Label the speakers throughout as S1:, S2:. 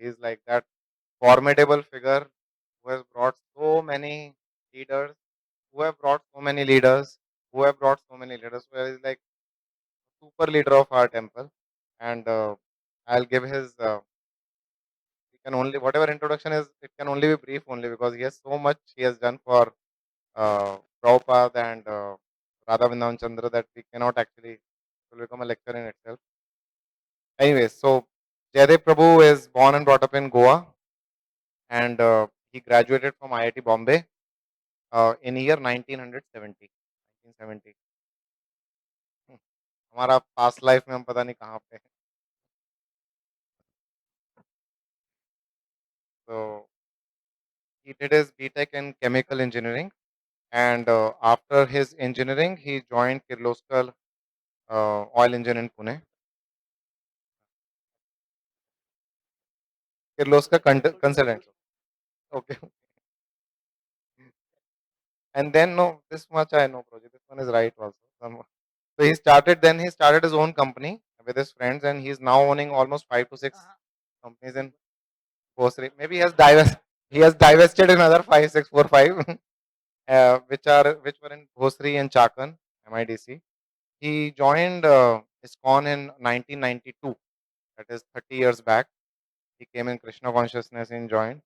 S1: He is like that formidable figure who has brought so many leaders, who have brought so many leaders, who have brought so many leaders. So he is like super leader of our temple, and I'll give his. He can only whatever introduction is. It can only be brief only because he has so much he has done for Prabhupada and Radha Vrindavan Chandra that we cannot actually. It will become a lecture in itself. Anyways, so JaiDev Prabhu is born and brought up in Goa, and he graduated from IIT Bombay in year 1970. 1970. हमारा past life में हम पता नहीं कहाँ पे. So he did his BTech in chemical engineering, and after his engineering, he joined Kirloskar oil engine in Pune. Kirloskar consultant. Okay. And then no, this much I know, project. This one is right also. So he started his own company with his friends, and he's now owning almost 5 to 6 companies in grocery. Maybe he has divested another 5, 6, 4, 5, which were in grocery and Chakan, MIDC. He joined ISKCON in 1992. That is 30 years back. He came in Krishna consciousness and joined.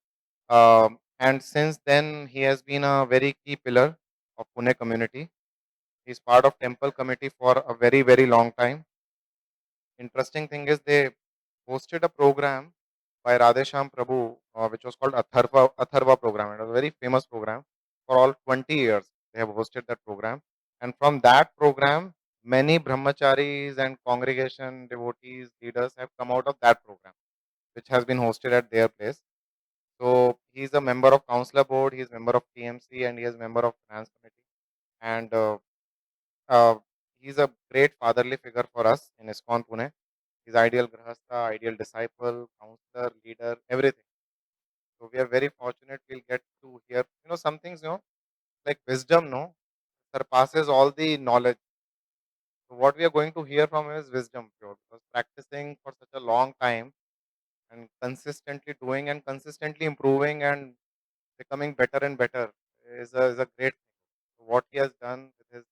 S1: And since then, he has been a very key pillar of Pune community. He's part of temple committee for a very, very long time. Interesting thing is they hosted a program by Radhesham Prabhu, which was called Atharva program. It was a very famous program. For all 20 years, they have hosted that program. And from that program, many brahmacharis and congregation devotees, leaders have come out of that program, which has been hosted at their place. So he's a member of councillor board, he's a member of TMC, and he is a member of finance committee. And uh, he's a great fatherly figure for us in ISKCON Pune. He's ideal grahastha, ideal disciple, counselor, leader, everything. So we are very fortunate we'll get to hear, some things, like wisdom, surpasses all the knowledge. So what we are going to hear from him is wisdom pure, because practicing for such a long time and consistently doing and consistently improving and becoming better and better is a great thing. So what he has done with his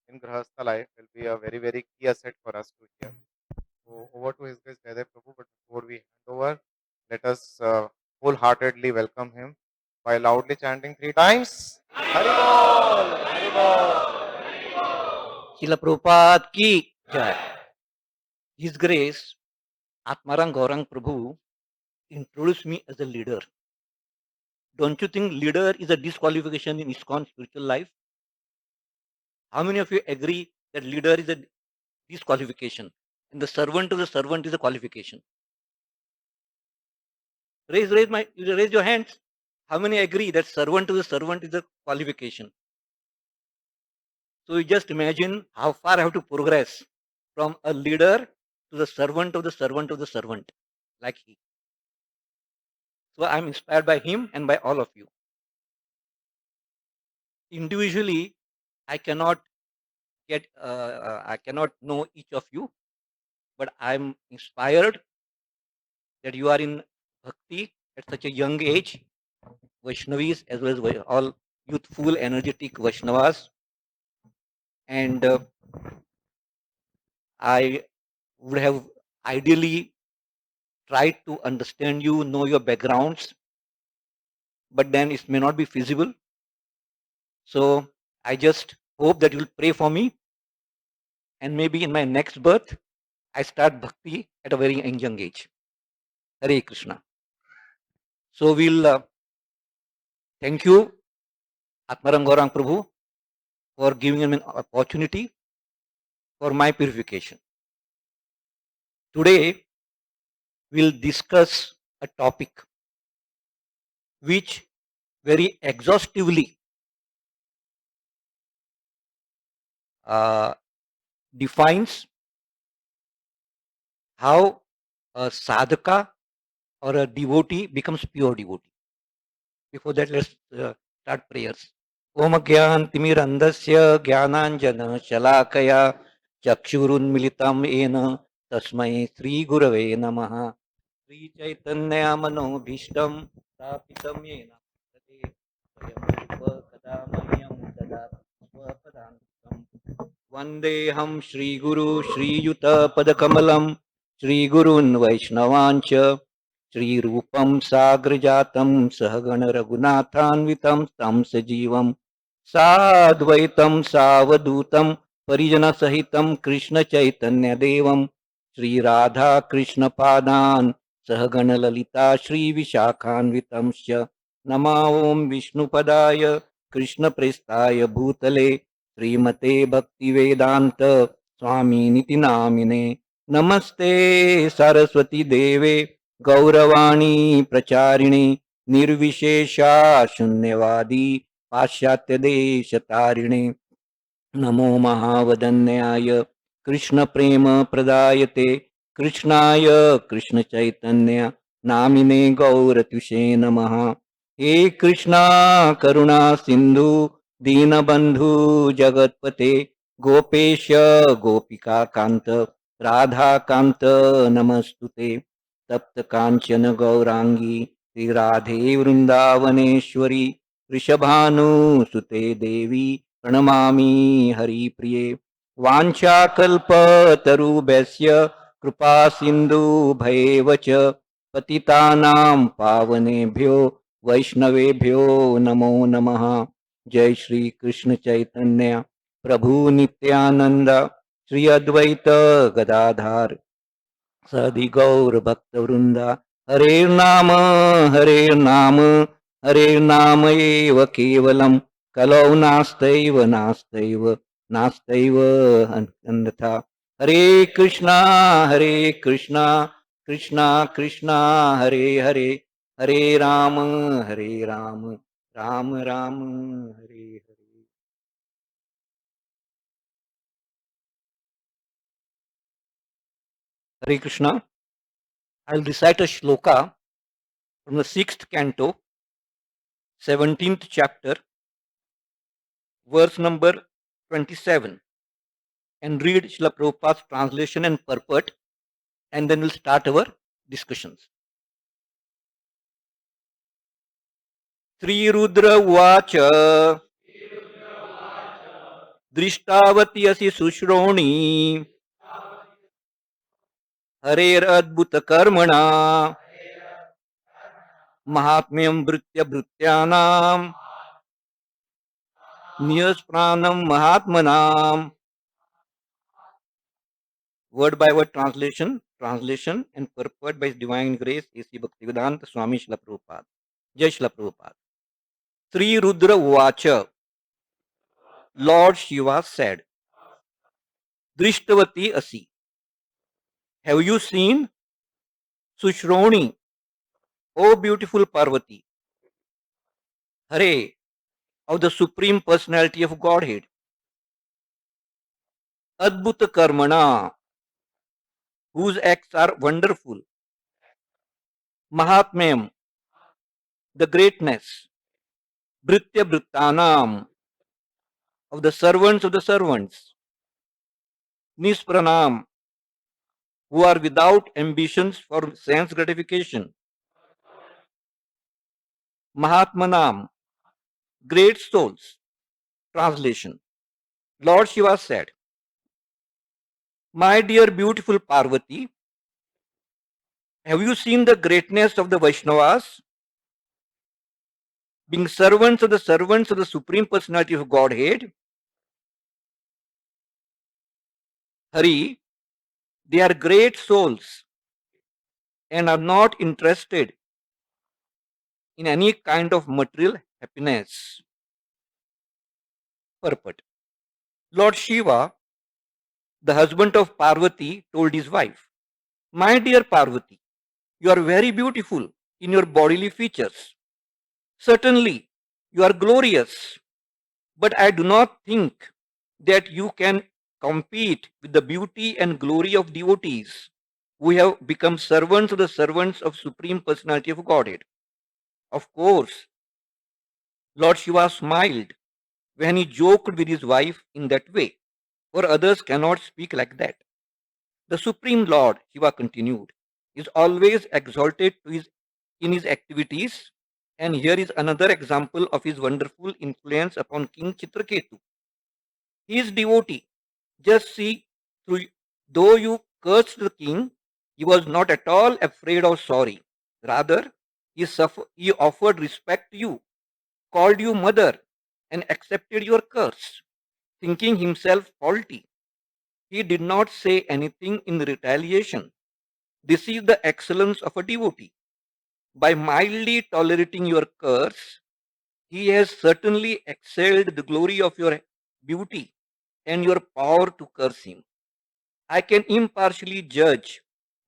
S1: in Grahastha life will be a very, very key asset for us to hear. So over to His Grace JaiDev Prabhu, but before we hand over, let us wholeheartedly welcome him by loudly chanting 3 times. Haribol! Haribol!
S2: Srila Prabhupada ki jai. His Grace Atmarang Gaurang Prabhu introduced me as a leader. Don't you think leader is a disqualification in ISKCON spiritual life? How many of you agree that leader is a disqualification and the servant of the servant is a qualification? Raise your hands. How many agree that servant of the servant is a qualification? So you just imagine how far I have to progress from a leader to the servant of the servant of the servant, like he. So I'm inspired by him and by all of you. Individually, I cannot I cannot know each of you, but I'm inspired that you are in bhakti at such a young age, Vaishnavis as well as all youthful, energetic Vaishnavas, and I would have ideally tried to understand you, know your backgrounds, but then it may not be feasible. So I just hope that you will pray for me, and maybe in my next birth, I start bhakti at a very young age. Hare Krishna. So we'll thank you, Atmarang Gaurang Prabhu, for giving me an opportunity for my purification. Today, we'll discuss a topic which very exhaustively defines how a sadhaka or a devotee becomes pure devotee. Before that, let's start prayers. Om Gyantimirandasya Gyananjana Shalakaya Chakshurunmilitam Ena Tasmai Sri Gurave Namaha. श्रीचैतन्यमनोभीष्टं स्थापितं येन तते स्वयं रूप कदा मह्यं ददाति स्वपदान्तिकम्। वन्देऽहं श्रीगुरु श्रीयुतपदकमलं श्रीगुरून् वैष्णवाञ्च श्रीरूपं साग्रजातं सहगणरघुनाथान्वितं तं सजीवं साद्वैतं सावधूतं परिजनसहितं कृष्णचैतन्यदेवं श्रीराधाकृष्णपादान् सहगणललिता श्रीविशाखान्वितंश्च नमो ॐ विष्णुपदाय कृष्णप्रेष्ठाय भूतले श्रीमते भक्तिवेदान्त स्वामिनिति नामिने। नमस्ते सरस्वती देवे गौरवाणी प्रचारिणे निर्विशेषा शून्यवादी पाश्चात्यदेशतारिणे। नमो महावदन्याय कृष्णप्रेमप्रदायते कृष्णाय कृष्णचैतन्य नामिने गौरत्युषे नमः। हे कृष्णा करुणा सिन्धु दीनबन्धु जगत्पते गोपेश गोपिकान्त राधाकान्त नमस्तुते। तप्त कांचन गौरांगी श्रीराधे वृंदावनेश्वरी वृषभानुसुते देवी प्रणमामि हरिप्रिये। वाञ्छाकल्पतरुभ्यश्च कृपा सिन्धुभ्येव च पतितानां पावनेभ्यो वैष्णवेभ्यो नमो नमः। जय श्री कृष्ण चैतन्य प्रभु नित्यानंद श्री अद्वैत गदाधार सदि गौर भक्तवृंद। हरे नाम हरे नाम एव केवलम कलौ नास्तैव नास्तैव नास्तैव अन्यथा। हरे Krishna Krishna Krishna Hare Hare Hare Ram Ram Ram Hare Hare. Hare Krishna. I'll recite a shloka from the 6th canto, 17th chapter, verse number 27, and read Srila Prabhupada's translation and purport, and then we'll start our discussions. Sri Rudra Uvacha Drishtavati Asi Sushroni Harer Adbhuta Karmana Mahatmyam Bhritya Bhrityanam Niyas Mahatmanam. Word by word translation and purport by His Divine Grace A.C. Bhaktivedanta Swami Srila Prabhupada. Jai Srila Prabhupada. Sri Rudra Uvacha, Lord Shiva said, Drishtavati Asi, have you seen Sushroni, O beautiful Parvati, Hare, of the Supreme Personality of Godhead, Adbhuta Karmana, whose acts are wonderful, Mahatmyam, the greatness, Bhritya Bhrittanam, of the servants, Nispranam, who are without ambitions for sense gratification, Mahatmanam, great souls. Translation. Lord Shiva said, my dear beautiful Parvati, have you seen the greatness of the Vaishnavas? Being servants of the Supreme Personality of Godhead, Hari, they are great souls and are not interested in any kind of material happiness. Purport. Lord Shiva, the husband of Parvati, told his wife, my dear Parvati, you are very beautiful in your bodily features. Certainly, you are glorious, but I do not think that you can compete with the beauty and glory of devotees who have become servants of Supreme Personality of Godhead. Of course, Lord Shiva smiled when he joked with his wife in that way, for others cannot speak like that. The Supreme Lord, Shiva continued, is always exalted in his activities. And here is another example of his wonderful influence upon King Chitraketu. His devotee, just see, through, though you cursed the king, he was not at all afraid or sorry. Rather, he offered respect to you, called you mother, and accepted your curse, thinking himself faulty. He did not say anything in retaliation. This is the excellence of a devotee. By mildly tolerating your curse, he has certainly excelled the glory of your beauty and your power to curse him. I can impartially judge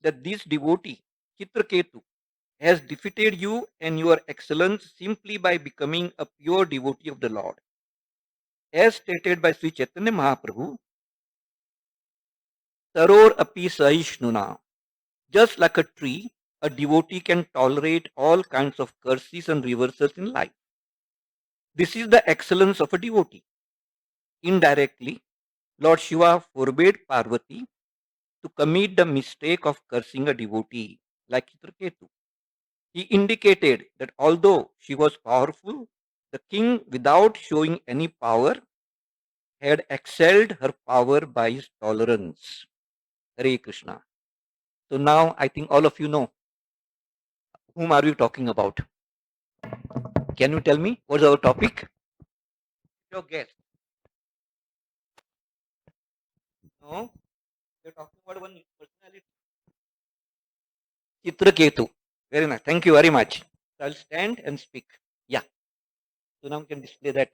S2: that this devotee, Chitraketu, has defeated you and your excellence simply by becoming a pure devotee of the Lord. As stated by Sri Chaitanya Mahaprabhu, Taror api sahishnuna. Just like a tree, a devotee can tolerate all kinds of curses and reversals in life. This is the excellence of a devotee. Indirectly, Lord Shiva forbade Parvati to commit the mistake of cursing a devotee like Chitraketu. He indicated that although she was powerful, the king, without showing any power, had excelled her power by his tolerance. Hare Krishna. So now I think all of you know whom are we talking about. Can you tell me what's our topic? Your guess. No, you're talking about one personality. Chitraketu. Very nice. Thank you very much. So I'll stand and speak. Yeah. So now we can display that.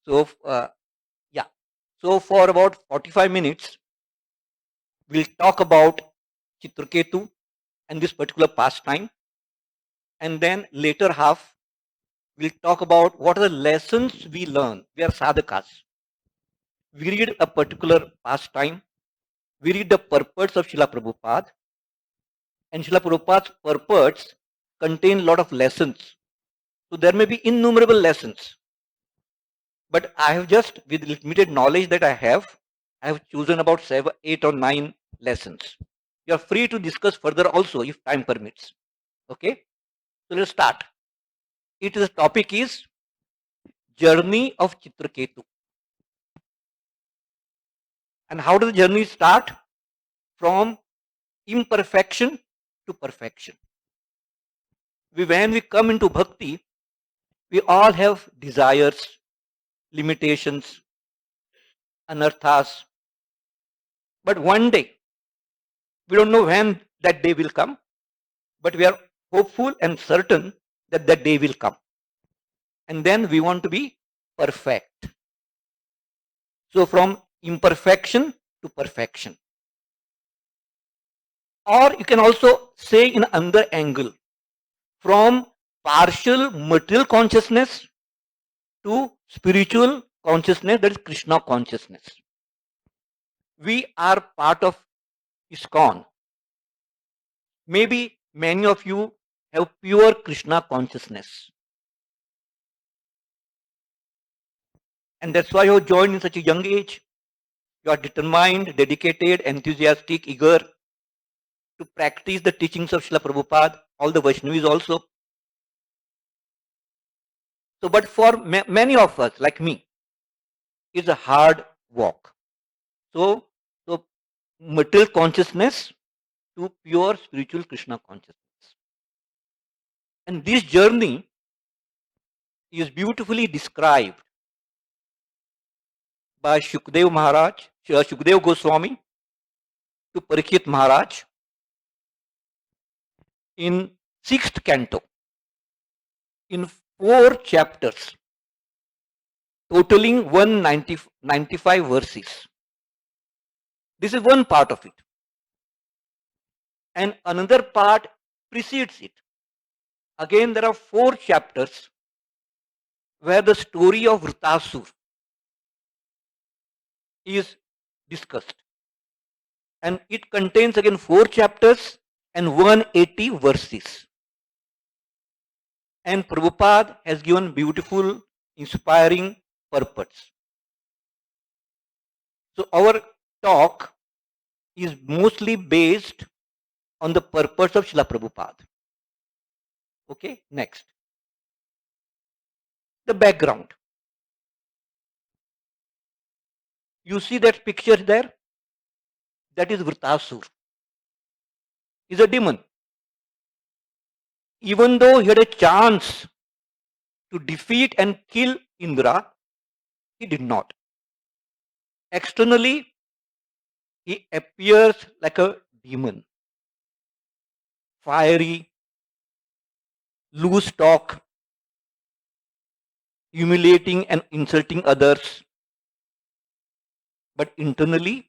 S2: So yeah. So for about 45 minutes, we'll talk about Chitraketu and this particular pastime. And then later half, we'll talk about what are the lessons we learn. We are sadhakas. We read a particular pastime. We read the purports of Srila Prabhupada. And Srila Prabhupada's purports contain a lot of lessons. So there may be innumerable lessons. But I have just, with limited knowledge that I have chosen about 7, 8 or 9 lessons. You are free to discuss further also if time permits. Okay? So let's start. The topic is Journey of Chitraketu. And how does the journey start? From imperfection to perfection. When we come into bhakti, we all have desires, limitations, anarthas. But one day, we don't know when that day will come, but we are hopeful and certain that that day will come. And then we want to be perfect. So from imperfection to perfection. Or you can also say in another angle, from partial material consciousness to spiritual consciousness, that is Krishna consciousness. We are part of ISKCON. Maybe many of you have pure Krishna consciousness. And that's why you have joined in such a young age. You are determined, dedicated, enthusiastic, eager to practice the teachings of Srila Prabhupada, all the Vaishnavis also. So, but for many of us, like me, it's a hard walk. So material consciousness to pure spiritual Krishna consciousness. And this journey is beautifully described by Shukdev Maharaj, Shukdev Goswami to Parikshit Maharaj in 6th canto, in 4 chapters, totaling 195 verses. This is one part of it. And another part precedes it. Again, there are 4 chapters where the story of Vritasur is discussed. And it contains again 4 chapters and 180 verses. And Prabhupada has given beautiful, inspiring purports. So our talk is mostly based on the purpose of Srila Prabhupada. Okay, next. The background. You see that picture there? That is Vritasur. He's a demon. Even though he had a chance to defeat and kill Indra, he did not. Externally, he appears like a demon, fiery, loose talk, humiliating and insulting others. But internally,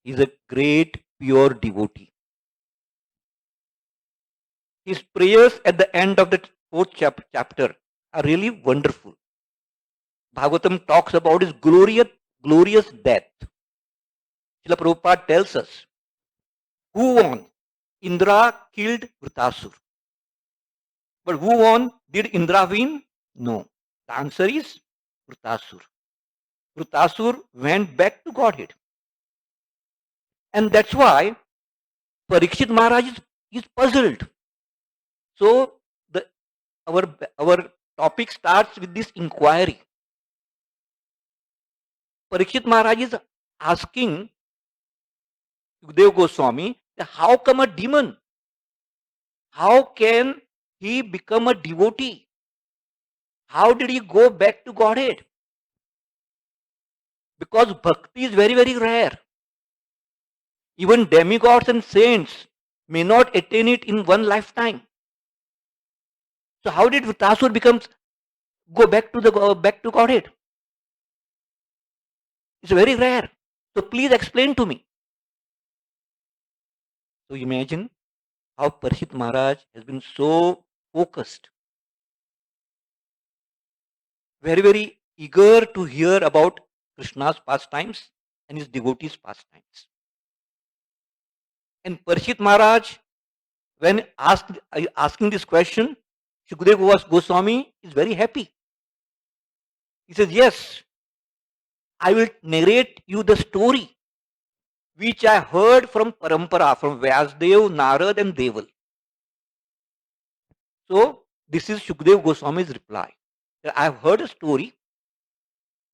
S2: he is a great, pure devotee. His prayers at the end of the fourth chapter are really wonderful. Bhagavatam talks about his glorious death. Srila Prabhupada tells us, who won? Indra killed Vritasur. But who won? Did Indra win? No. The answer is Vritasur. Vritasur went back to Godhead. And that's why Parikshit Maharaj is puzzled. So the our topic starts with this inquiry. Parikshit Maharaj is asking Sukhdev Goswami, how come a demon? How can he become a devotee? How did he go back to Godhead? Because bhakti is very, very rare. Even demigods and saints may not attain it in one lifetime. So how did Vritasur go back to Godhead? It's very rare. So please explain to me. So imagine how Parikshit Maharaj has been so focused, very, very eager to hear about Krishna's pastimes and his devotees' pastimes. And Parikshit Maharaj, when asking this question, Shukdev Goswami is very happy. He says, yes, I will narrate you the story which I heard from Parampara, from Vyasdev, Narad and Deval. So this is Shukdev Goswami's reply. I have heard a story,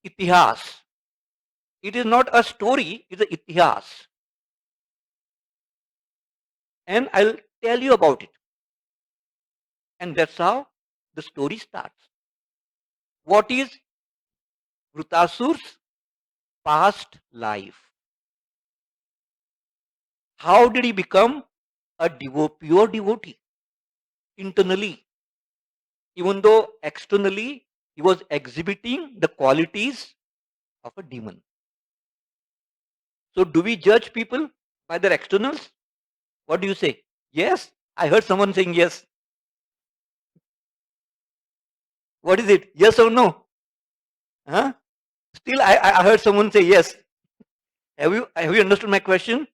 S2: Itihas. It is not a story, it is an Itihas. And I'll tell you about it. And that's how the story starts. What is Vritasur's past life? How did he become a pure devotee? Internally, even though externally he was exhibiting the qualities of a demon. So do we judge people by their externals? What do you say? Yes? I heard someone saying yes. What is it? Yes or no? Huh? Still, I heard someone say yes. Have you understood my question?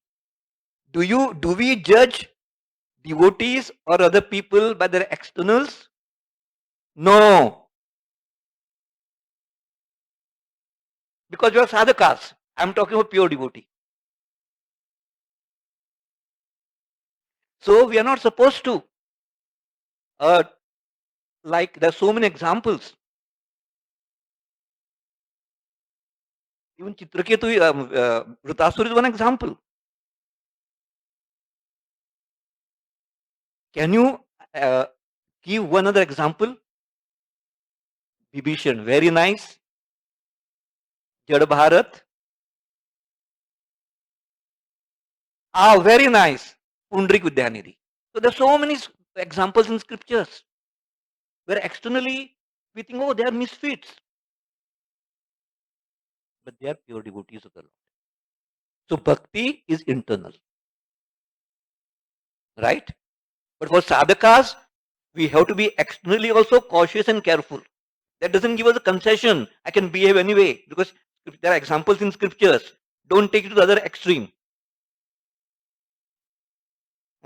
S2: Do we judge devotees or other people by their externals? No. Because you are sadhakas. I'm talking about pure devotee. So we are not supposed to. Like there are so many examples. Even Chitrekutu Vritasur is one example. Can you give one other example? Vibhishan, very nice. Jad Bharat. Very nice. Pundrik Vidyanidhi. So there are so many examples in scriptures where externally we think, oh, they are misfits. But they are pure devotees of the Lord. So bhakti is internal. Right? But for sadhakas, we have to be externally also cautious and careful. That doesn't give us a concession. I can behave anyway because there are examples in scriptures. Don't take it to the other extreme.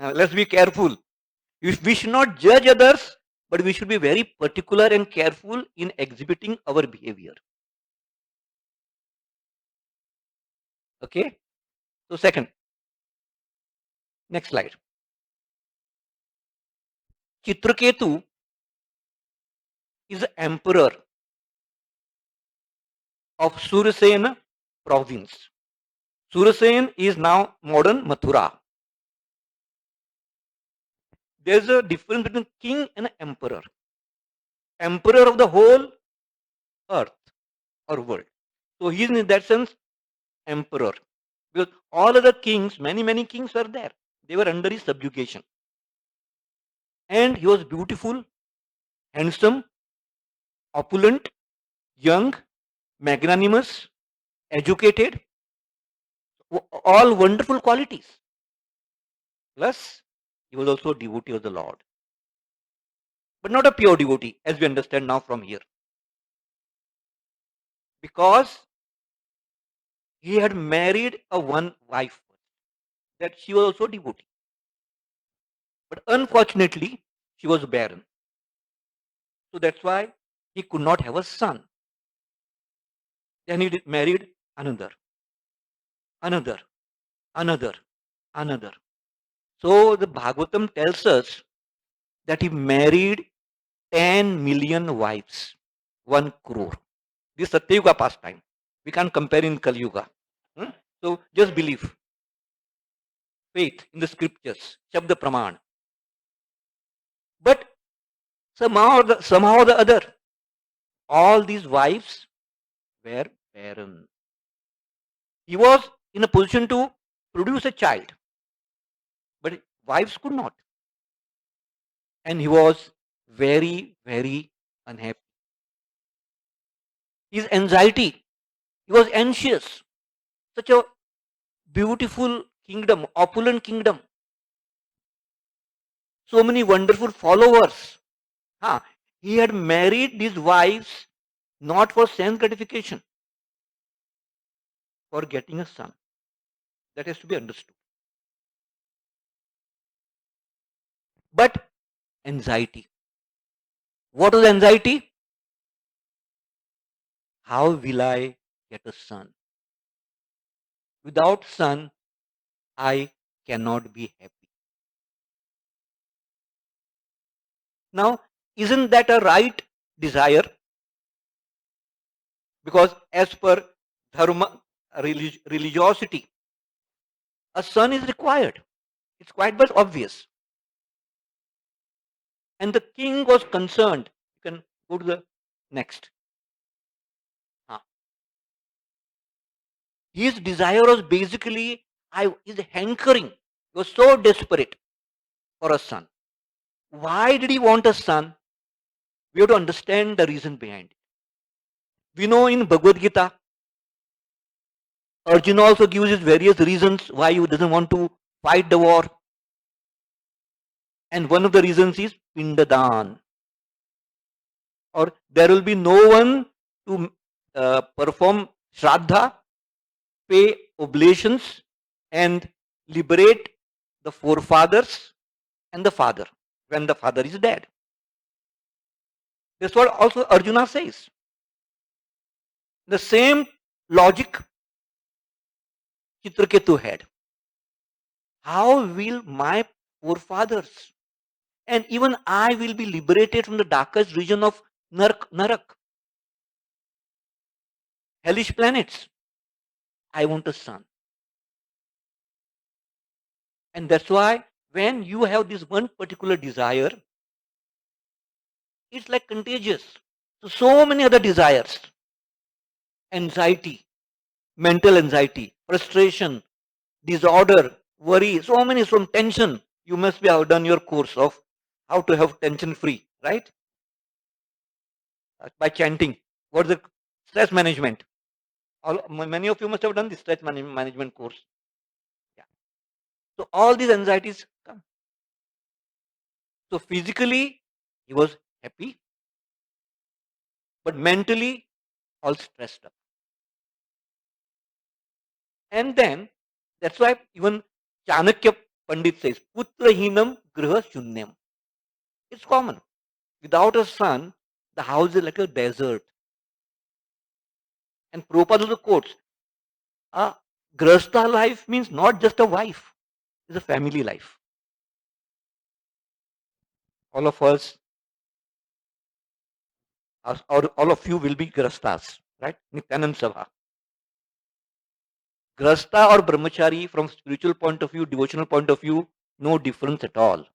S2: Let's be careful. We should not judge others, but we should be very particular and careful in exhibiting our behavior. Okay. So second, next slide. Chitraketu is the emperor of Surasena province. Surasen is now modern Mathura. There's a difference between king and emperor. Emperor of the whole earth or world. So he is in that sense emperor. Because all other kings, many kings were there. They were under his subjugation. And he was beautiful, handsome, opulent, young, magnanimous, educated, all wonderful qualities. Plus, he was also a devotee of the Lord. But not a pure devotee, as we understand now from here. Because he had married a one wife, that she was also devotee. But unfortunately, she was barren. So that's why he could not have a son. Then he married another, another, another, another. So the Bhagavatam tells us that he married 10 million wives, 1 crore. This is Satyuga pastime. We can't compare in Kali Yuga. So just believe, faith in the scriptures, Shabda Praman. But somehow or the other, all these wives were barren. He was in a position to produce a child, but wives could not. And he was very unhappy. His anxiety, he was anxious. Such a beautiful kingdom, opulent kingdom. So many wonderful followers. He had married these wives not for sense gratification, for getting a son. That has to be understood. But anxiety. What was anxiety? How will I get a son? Without son, I cannot be happy. Now, isn't that a right desire? Because as per dharma, religiosity, a son is required. It's quite but obvious. And the king was concerned. You can go to the next. His desire was basically, his hankering. He was so desperate for a son. Why did he want a son? We have to understand the reason behind it. We know in Bhagavad Gita, Arjuna also gives his various reasons why he doesn't want to fight the war. And one of the reasons is Pindadan. Or there will be no one to perform Shraddha, pay oblations, and liberate the forefathers and the father when the father is dead. That's what also Arjuna says. The same logic Chitraketu had. How will my forefathers and even I will be liberated from the darkest region of Narak, hellish planets? I want a son. And that's why when you have this one particular desire, it's like contagious. So many other desires, anxiety, mental anxiety, frustration, disorder, worry, so many, some tension. You must be have done your course of how to have tension free, right? By chanting. What is the stress management? Many of you must have done the stress management course. Yeah. So all these anxieties come. So physically, he was happy, but mentally, all stressed up. And then that's why even Chanakya Pandit says, Putrahinam Griha Shunyam. It's common. Without a son, the house is like a desert. And Prabhupada also quotes, Grahastha life means not just a wife, it's a family life. All of us, or all of you will be Grahasthas, right? Nityanand Sabha. Grahastha or Brahmachari from spiritual point of view, devotional point of view, no difference at all.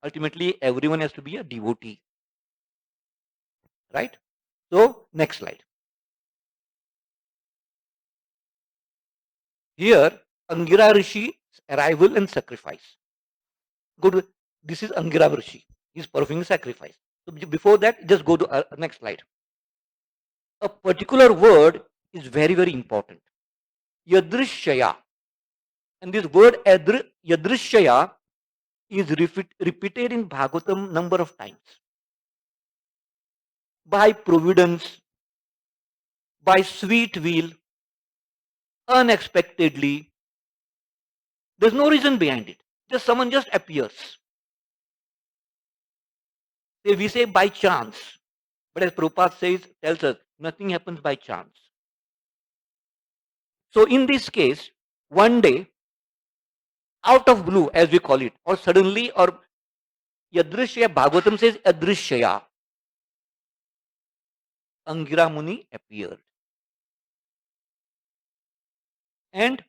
S2: Ultimately, everyone has to be a devotee, right? So, next slide. Here, Angira Rishi arrival and sacrifice. Good. This is Angira Rishi. He's performing sacrifice. So before that, just go to next slide. A particular word is very, very important. Yadrishya. And this word Yadrishya is repeated in Bhagavatam number of times. By providence, by sweet will, unexpectedly. There's no reason behind it. Just someone just appears. We say by chance. But as Prabhupada tells us, nothing happens by chance. So in this case, one day, out of blue, as we call it, or suddenly, or Yadrishya, Bhagavatam says Yadrishya, Angira Muni appeared. And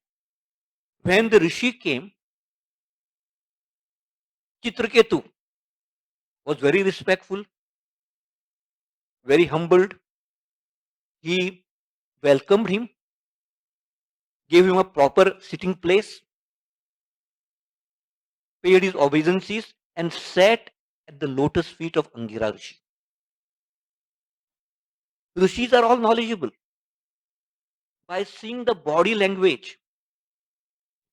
S2: when the Rishi came, Chitrekutu was very respectful, very humbled. He welcomed him, gave him a proper sitting place, paid his obeisances, and sat at the lotus feet of Angira Rishi. Rishis are all knowledgeable. By seeing the body language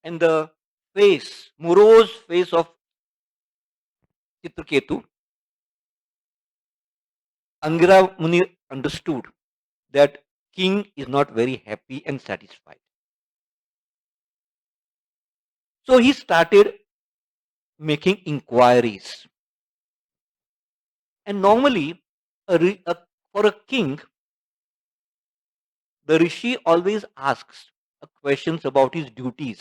S2: and the face, morose face of Chitraketu, Angira Muni understood that king is not very happy and satisfied. So he started making inquiries. And normally, for a king, the rishi always asks questions about his duties.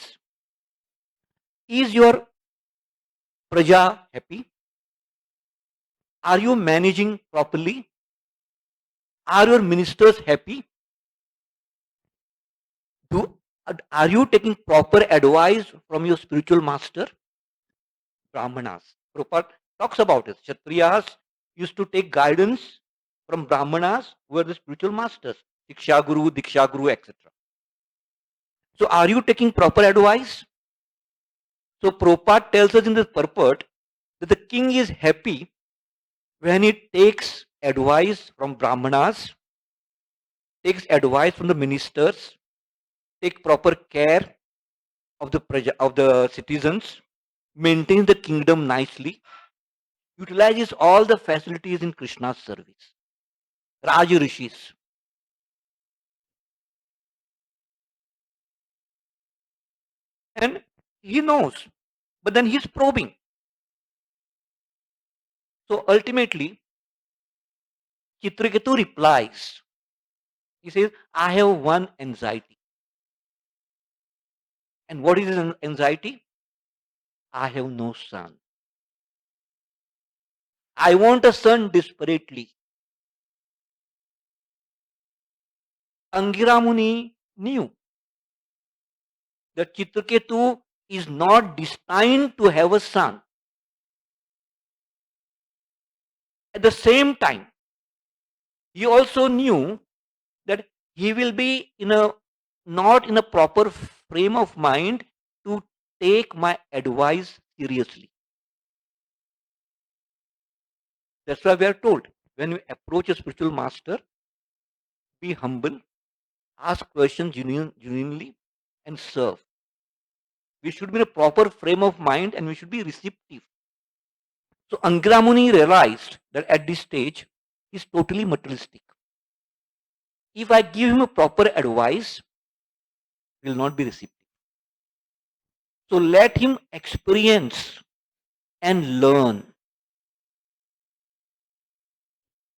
S2: Is your praja happy? Are you managing properly? Are your ministers happy? Are you taking proper advice from your spiritual master? Brahmanas. Prabhupada talks about it. Kshatriyas used to take guidance from Brahmanas, who were the spiritual masters, Diksha Guru, etc. So, are you taking proper advice? So, Prabhupada tells us in this purport that the king is happy when he takes advice from Brahmanas, takes advice from the ministers, take proper care of the citizens, maintains the kingdom nicely, utilizes all the facilities in Krishna's service. Raj Rishis. And he knows, but then he's probing. So ultimately, Chitraketu replies. He says, I have one anxiety. And what is his anxiety? I have no son. I want a son desperately. Angira Muni knew that Chitraketu is not destined to have a son. At the same time, he also knew that he will be not in a proper frame of mind to take my advice seriously. That's why we are told, when we approach a spiritual master, be humble, ask questions genuinely, and serve. We should be in a proper frame of mind and we should be receptive. So Angira Muni realized that at this stage, he's totally materialistic. If I give him a proper advice, he will not be receptive. So let him experience and learn.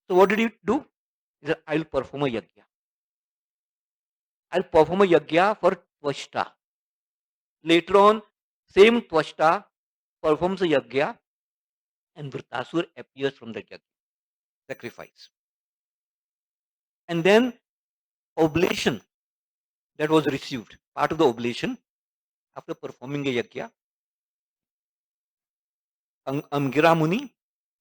S2: So what did he do? He said, I'll perform a yajna. I'll perform a yajna for Tvashta. Later on, same Tvashta performs a yajna and Vritasur appears from the yajna, sacrifice. And then oblation that was received, part of the oblation, after performing a yajna, Angira Muni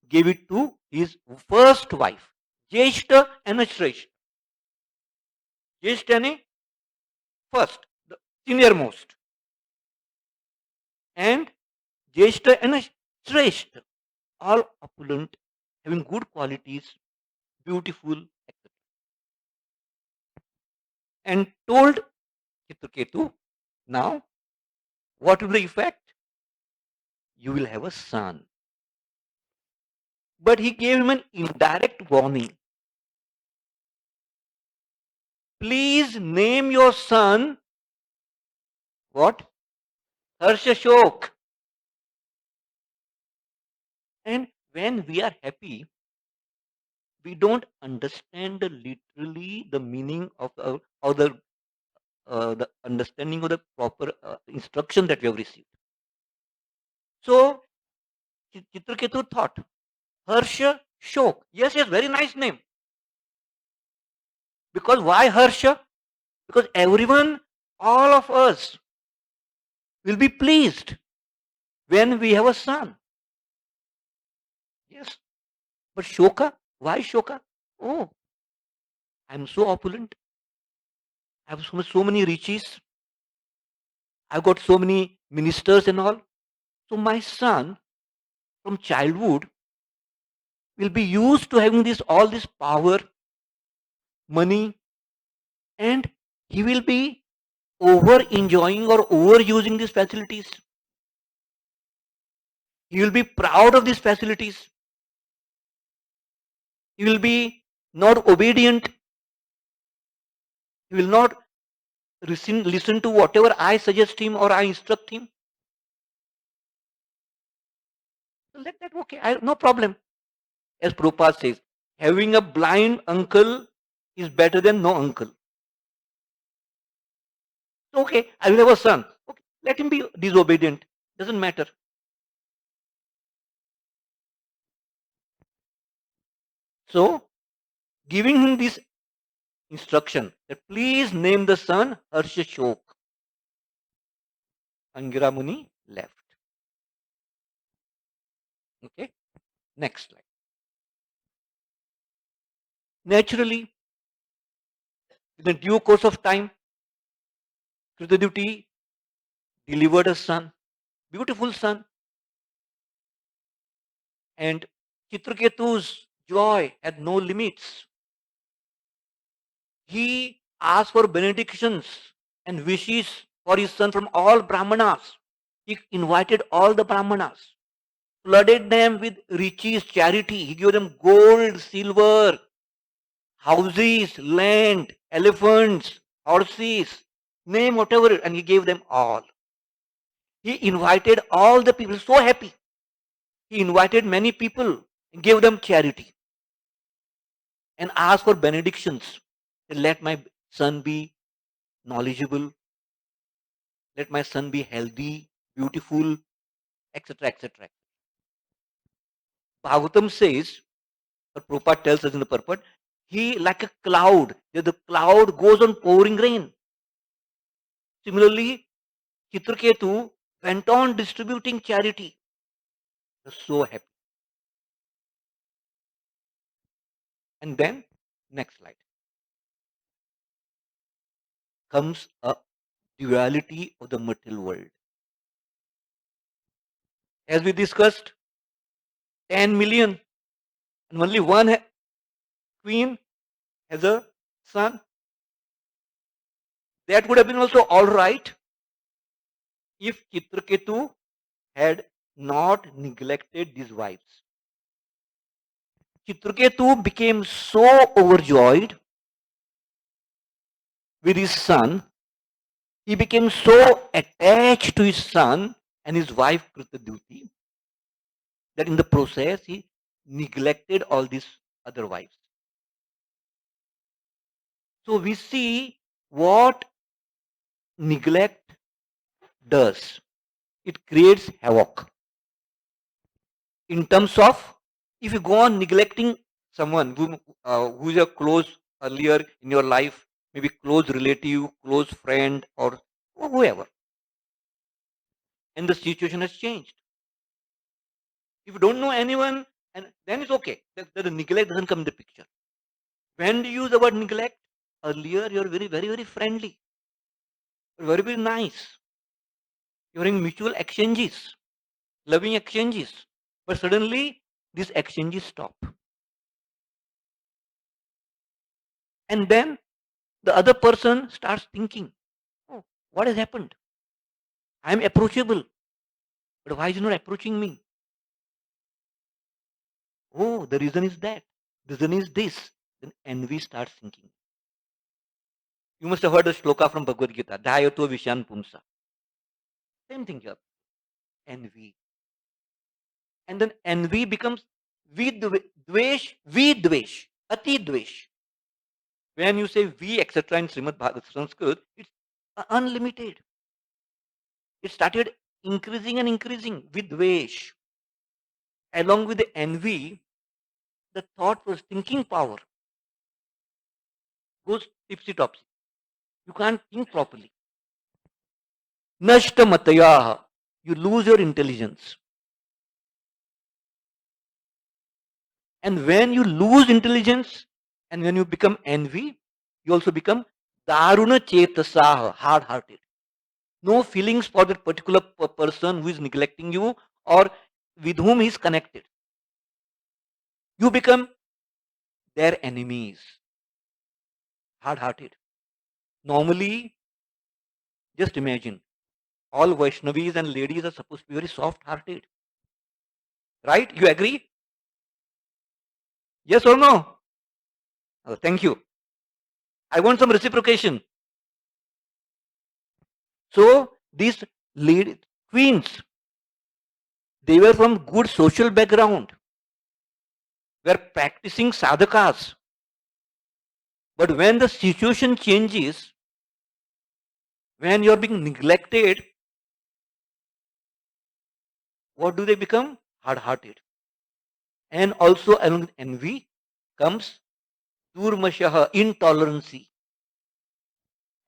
S2: gave it to his first wife, Jeshta and Shreshta. Jeshta ne first, the senior most, and Jeshta and Shreshta, all opulent, having good qualities, beautiful, etc. And told Chitraketu, now what will the effect? You will have a son. But he gave him an indirect warning. Please name your son what? Harshashok. And when we are happy, we don't understand literally the meaning of or the understanding of the proper instruction that we have received. So Chitraketu thought, Harsha Shok. Yes, yes, very nice name. Because why Harsha? Because everyone, all of us, will be pleased when we have a son. Yes. But Shoka, why Shoka? Oh, I'm so opulent. I have so many riches. I've got so many ministers and all. So my son from childhood will be used to having this all this power, money, and he will be over enjoying or over using these facilities. He will be proud of these facilities. He will be not obedient. He will not listen to whatever I suggest him or I instruct him. Let that okay. No problem. As Prabhupada says, having a blind uncle is better than no uncle. Okay, I will have a son. Okay, let him be disobedient. Doesn't matter. So, giving him this instruction that please name the son Harshashok. Angira Muni left. Okay, next slide. Naturally, in the due course of time, Kritaduti delivered a son, beautiful son, and Chitraketu's joy had no limits. He asked for benedictions and wishes for his son from all Brahmanas. He invited all the Brahmanas, flooded them with riches, charity. He gave them gold, silver, houses, land, elephants, horses, name whatever, and he gave them all. He invited all the people, so happy. He invited many people and gave them charity and asked for benedictions. Let my son be knowledgeable, let my son be healthy, beautiful, etc. etc. Bhagavatam says, or Prabhupada tells us in the purport, he like a cloud, the cloud goes on pouring rain. Similarly, Chitraketu went on distributing charity. He was so happy. And then, next slide, comes a duality of the material world. As we discussed, 10 million and only one queen has a son. That would have been also all right if Chitraketu had not neglected these wives. Chitraketu became so overjoyed with his son, he became so attached to his son and his wife Kritaduti that in the process he neglected all these other wives. So we see what neglect does? It creates havoc. In terms of, if you go on neglecting someone who is a close earlier in your life, maybe close relative, close friend, or whoever, and the situation has changed. If you don't know anyone, and then it's okay. The neglect doesn't come in the picture. When do you use the word neglect? Earlier, you're very, very, very friendly, very, very nice. You're in mutual exchanges, loving exchanges. But suddenly, these exchanges stop. And then the other person starts thinking, oh, what has happened? I'm approachable, but why is he not approaching me? Oh, the reason is that. The reason is this. Then envy starts thinking. You must have heard the shloka from Bhagavad Gita, Dhayato Vishan Pumsa. Same thing here. Envy. And then envy becomes dvesh, ati dvesh. When you say we, etc. in Srimad Bhagavad Sanskrit, it's unlimited. It started increasing and increasing with dvesh. Along with the envy, the thought was thinking power goes tipsy topsy. You can't think properly. Nashta mataya. You lose your intelligence. And when you lose intelligence and when you become envy, you also become daruna chetasaha, hard hearted. No feelings for that particular person who is neglecting you or with whom he is connected. You become their enemies, hard hearted. Normally, just imagine all Vaishnavis and ladies are supposed to be very soft hearted. Right? You agree? Yes or no? Oh, thank you. I want some reciprocation. So these lady queens, they were from good social background, were practicing sadhakas. But when the situation changes, when you're being neglected, what do they become? Hard hearted. And also along with envy comes durmashaha, intolerancy.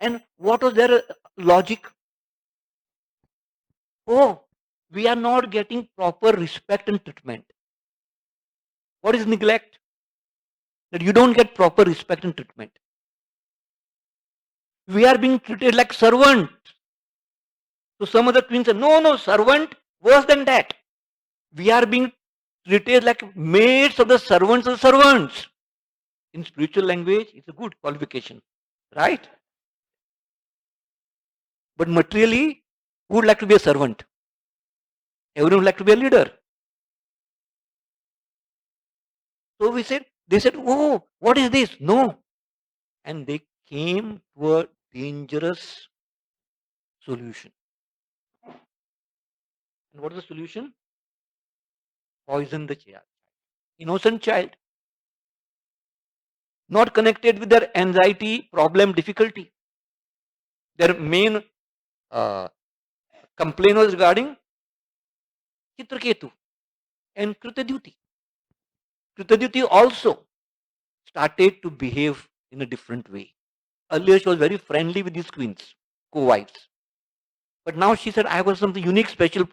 S2: And what was their logic? Oh, we are not getting proper respect and treatment. What is neglect? That you don't get proper respect and treatment. We are being treated like servant. So some other queens say, no, no, servant, worse than that. We are being treated like maids of the servants. In spiritual language, it's a good qualification, right? But materially, who would like to be a servant? Everyone would like to be a leader. So we said, they said, oh, what is this? No. And they came to a dangerous solution. And what is the solution? Poison the child. Innocent child. Not connected with their anxiety, problem, difficulty. Their main uh, complaint was regarding Chitrekutu and Kritadyuti. Kritadyuti also started to behave in a different way. Earlier, she was very friendly with these queens, co-wives. But now she said, I have something unique, special,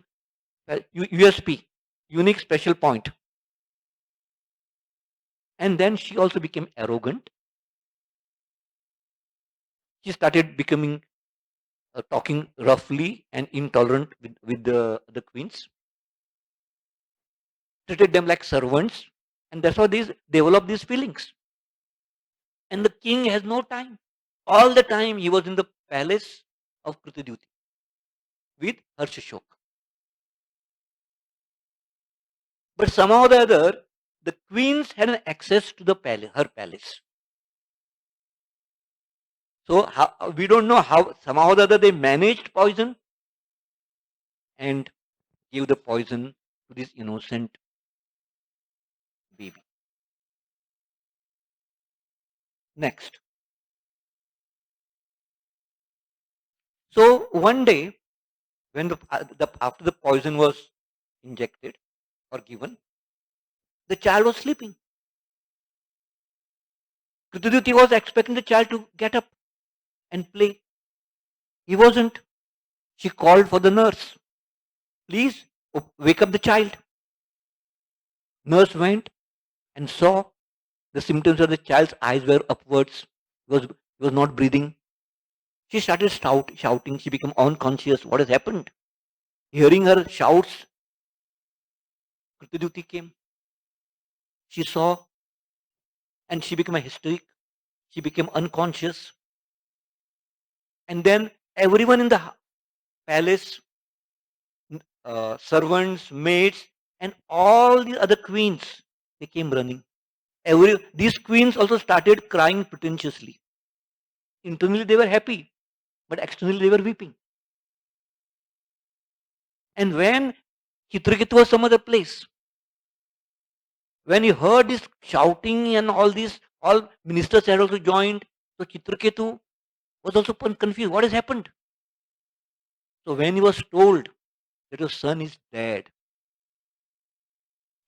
S2: USP, unique, special point. And then she also became arrogant. She started becoming, talking roughly and intolerant with the queens. Treated them like servants. And that's how they develop these feelings. And the king has no time. All the time he was in the palace of Kritadyuti with Harshashok. But somehow or the other, the queens had an access to the palace, her palace. So we don't know how, somehow or the other, they managed poison and gave the poison to this innocent baby. Next. So one day, when after the poison was injected or given, the child was sleeping. Krityaduti was expecting the child to get up and play. He wasn't. She called for the nurse. Please wake up the child. Nurse went and saw the symptoms of the child's eyes were upwards. He was not breathing. She started shouting. She became unconscious. What has happened? Hearing her shouts, Krityaduti came. She saw and she became a hysteric. She became unconscious. And then everyone in the palace, servants, maids, and all the other queens, they came running. These queens also started crying pretentiously. Internally they were happy, but externally they were weeping. And when Chitrekutu was some other place, when he heard this shouting and all this, all ministers had also joined. So Chitrekutu was also confused. What has happened? So when he was told that your son is dead,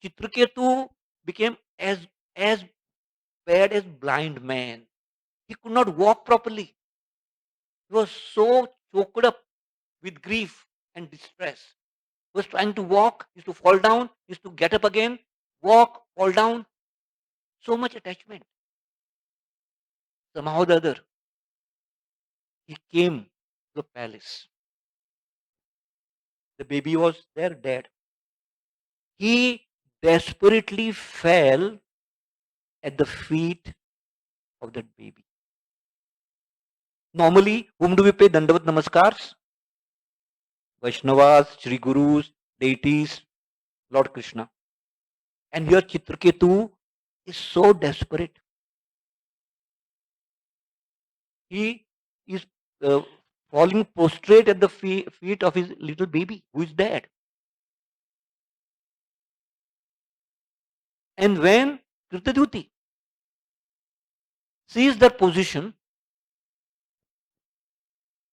S2: Chitrekutu became as bad as blind man. He could not walk properly. He was so choked up with grief and distress. He was trying to walk, used to fall down, used to get up again, walk, fall down. So much attachment. Somehow or the other, he came to the palace. The baby was there dead. He desperately fell at the feet of that baby. Normally, whom do we pay Dandavat Namaskars? Vaishnavas, Sri Gurus, deities, Lord Krishna. And here Chitraketu is so desperate. He is falling prostrate at the feet of his little baby who is dead. And when Krityaduti sees that position,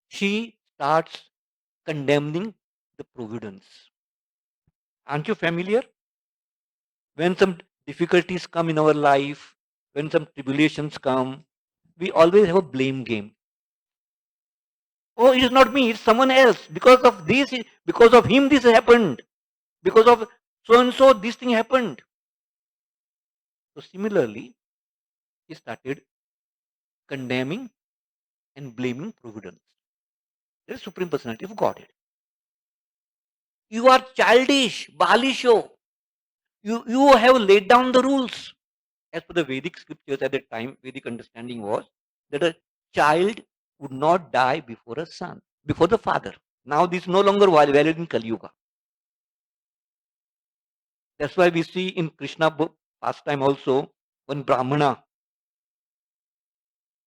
S2: she starts condemning the providence. Aren't you familiar? When some difficulties come in our life, when some tribulations come, we always have a blame game. Oh, it is not me, it's someone else. Because of this, because of him, this happened. Because of so and so, this thing happened. So similarly, he started condemning and blaming providence. There is Supreme Personality of Godhead. You are childish, Balisho. You have laid down the rules. As per the Vedic scriptures at that time, Vedic understanding was that a child would not die before a son, before the father. Now this is no longer valid in Kali Yuga. That's why we see in Krishna book, pastime also, one Brahmana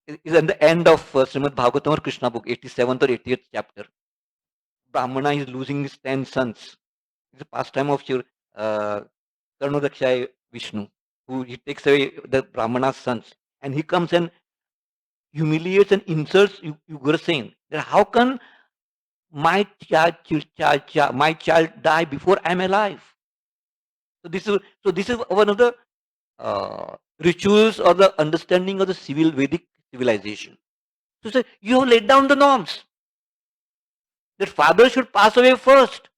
S2: is at the end of Srimad Bhagavatam or Krishna book, 87th or 80th chapter. Brahmana is losing his 10 sons. It's a pastime of Karnodakshaya Vishnu, who he takes away the Brahmana's sons. And he comes and humiliates and insults Ugrasen. That how can my child die before I'm alive? So this is one of the rituals or the understanding of the civil Vedic civilization. So say, you have laid down the norms that father should pass away first.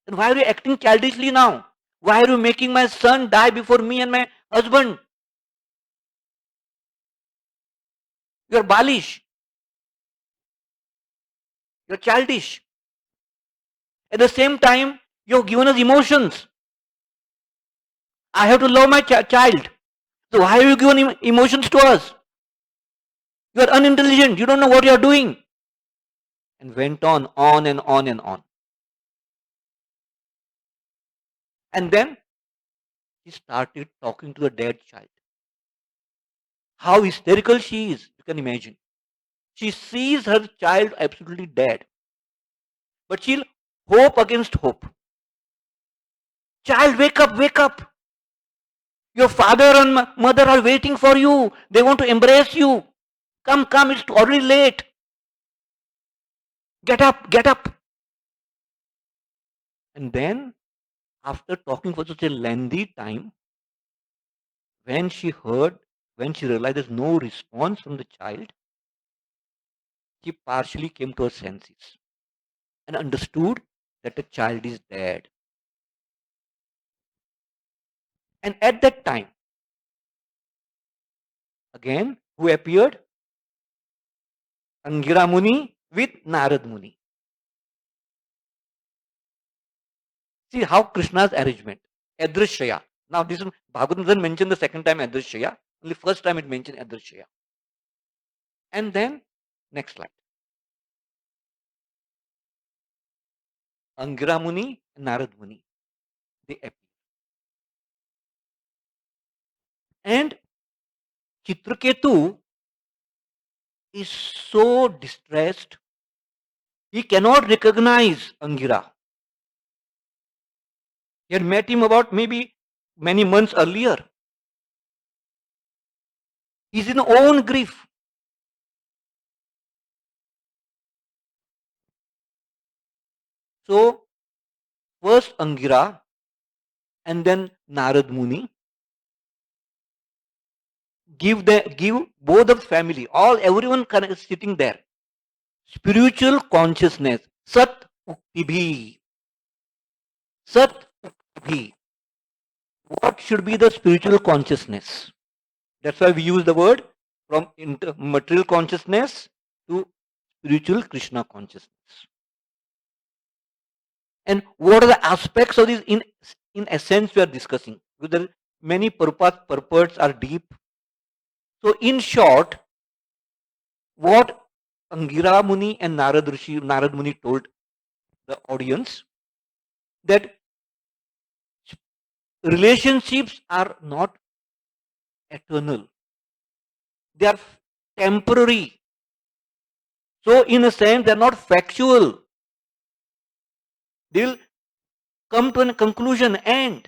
S2: Then why are you acting childishly now? Why are you making my son die before me and my husband? You are balish. You are childish. At the same time, you have given us emotions. I have to love my child. So why are you giving emotions to us? You are unintelligent. You don't know what you are doing. And went on and on and on. And then he started talking to the dead child. How hysterical she is, you can imagine. She sees her child absolutely dead. But she'll hope against hope. Child, wake up, wake up. Your father and mother are waiting for you. They want to embrace you. Come, come, it's already late. Get up, get up. And then, after talking for such a lengthy time, when she realized there's no response from the child, she partially came to her senses and understood that the child is dead. And at that time, again, who appeared? Angira Muni with Narad Muni. See how Krishna's arrangement. Adrishya. Now, this Bhagavatam doesn't mention the second time Adrishya. Only first time it mentioned Adrishya. And then, next slide. Angira Muni and Narad Muni. They appear. And Chitraketu is so distressed, he cannot recognize Angira. He had met him about maybe many months earlier. He's in own grief. So, first Angira and then Narad Muni give both of family, everyone sitting there. Spiritual consciousness. Sat Ukti Bhi. Sat Ukti Bhi. What should be the spiritual consciousness? That's why we use the word from material consciousness to spiritual Krishna consciousness. And what are the aspects of this in essence we are discussing? Because many purports are deep. So in short, what Angira Muni and Narad Muni told the audience, that relationships are not eternal. They are temporary. So in a sense, they are not factual. They will come to a conclusion, and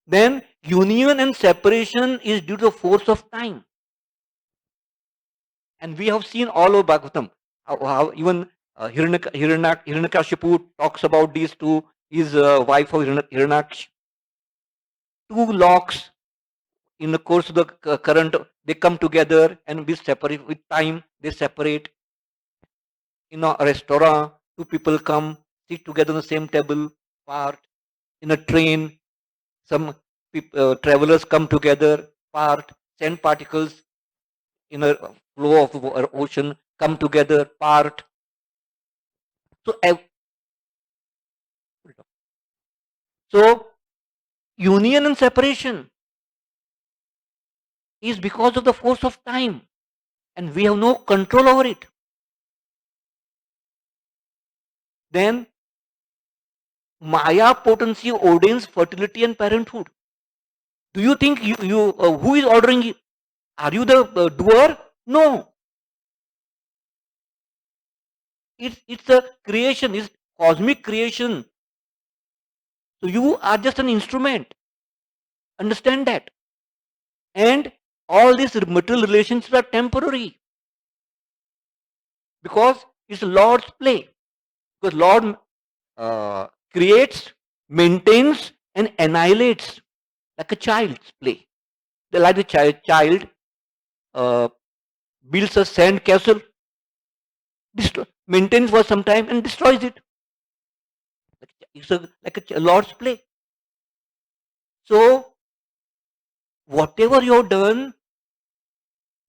S2: then union and separation is due to the force of time. And we have seen all over Bhagavatam how even Hiranyakashipu talks about these two, his wife of Hiranyaksh. Two locks in the course of the current, they come together and be separate with time, they separate. In a restaurant, two people come, sit together on the same table, part. In a train, some travelers come together, part. Sand particles in a flow of the ocean come together, part. So union and separation is because of the force of time, and we have no control over it. Then Maya potency ordains fertility and parenthood. Do you think who is ordering it? Are you the doer? No. It's a creation, it's cosmic creation. So you are just an instrument. Understand that. And all these material relationships are temporary, because it's Lord's play. Because Lord creates, maintains, and annihilates like a child's play. Like the child builds a sand castle, maintains for some time and destroys it. It's like a Lord's play. So whatever you have done,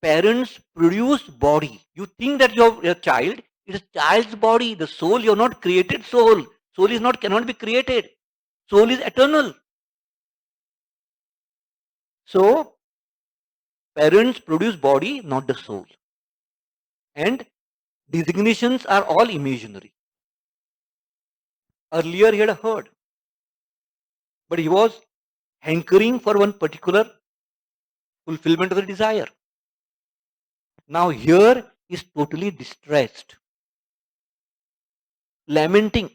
S2: parents produce body. You think that you have a child, it is child's body. The soul, you have not created soul. Soul is cannot be created. Soul is eternal. So parents produce body, not the soul. And designations are all imaginary. Earlier he had heard, but he was hankering for one particular fulfillment of the desire. Now here he is totally distressed, lamenting,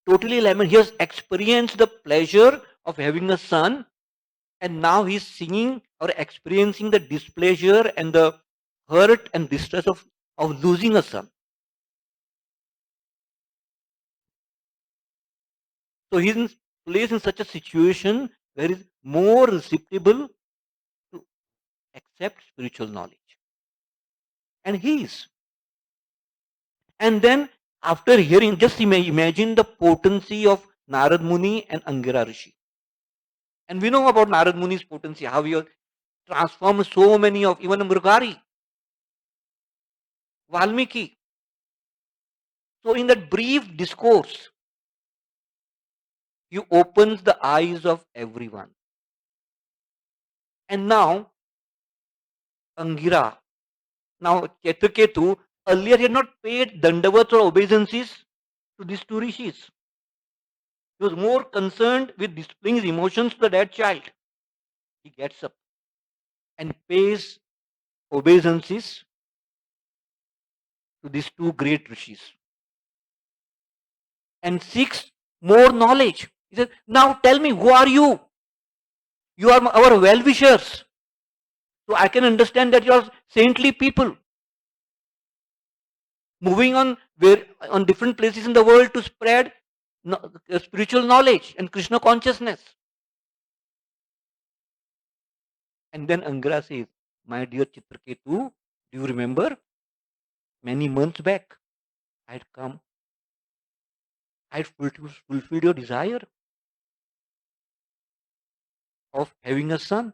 S2: totally lamenting. He has experienced the pleasure of having a son, and now he is singing or experiencing the displeasure and the hurt and distress of of losing a son. So he is placed in such a situation where he is more susceptible to accept spiritual knowledge. And he is. And then after hearing, just imagine the potency of Narad Muni and Angira Rishi. And we know about Narad Muni's potency, how he has transformed so many of even Mrugari, Valmiki. So in that brief discourse, he opens the eyes of everyone. And now Angira, now Chitrekutu, earlier he had not paid dandavats or obeisances to these two rishis. He was more concerned with displaying his emotions to the dead child. He gets up and pays obeisances to these two great rishis and seeks more knowledge. He says, now tell me, who are you? You are our well-wishers. So I can understand that you are saintly people moving on different places in the world to spread spiritual knowledge and Krishna consciousness. And then Angra says, my dear Chitraketu, do you remember? Many months back, I had come, I had fulfilled your desire of having a son.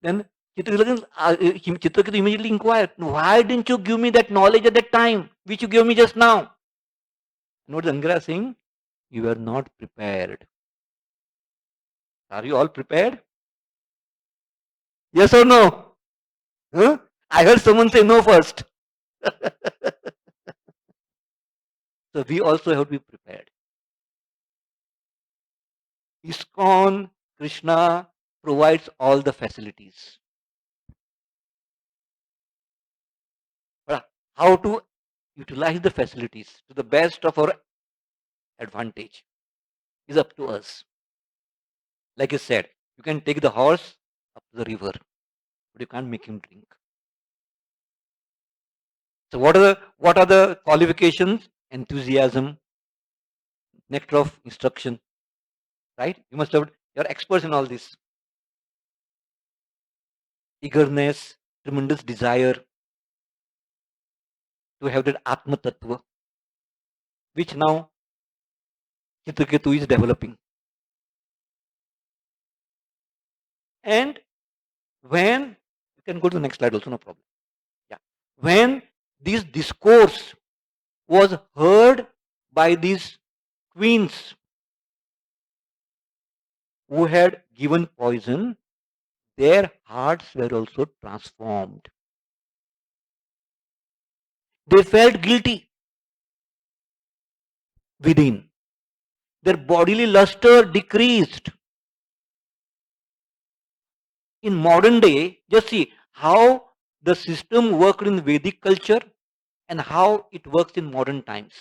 S2: Then Chitraketu immediately inquired, why didn't you give me that knowledge at that time, which you gave me just now? And what is Angra saying? You were not prepared. Are you all prepared? Yes or no? Huh? I heard someone say no first. So we also have to be prepared. ISKCON, Krishna provides all the facilities. But how to utilize the facilities to the best of our advantage is up to us. Like I said, you can take the horse up to the river, but you can't make him drink. So what are the qualifications? Enthusiasm, nectar of instruction, right? You must have, you're experts in all this. Eagerness, tremendous desire to have that Atma Tattva, which now Chitraketu is developing. And when, you can go to the next slide also, no problem. Yeah. When this discourse was heard by these queens who had given poison, their hearts were also transformed. They felt guilty within. Their bodily luster decreased. In modern day, just see how the system worked in Vedic culture and how it works in modern times.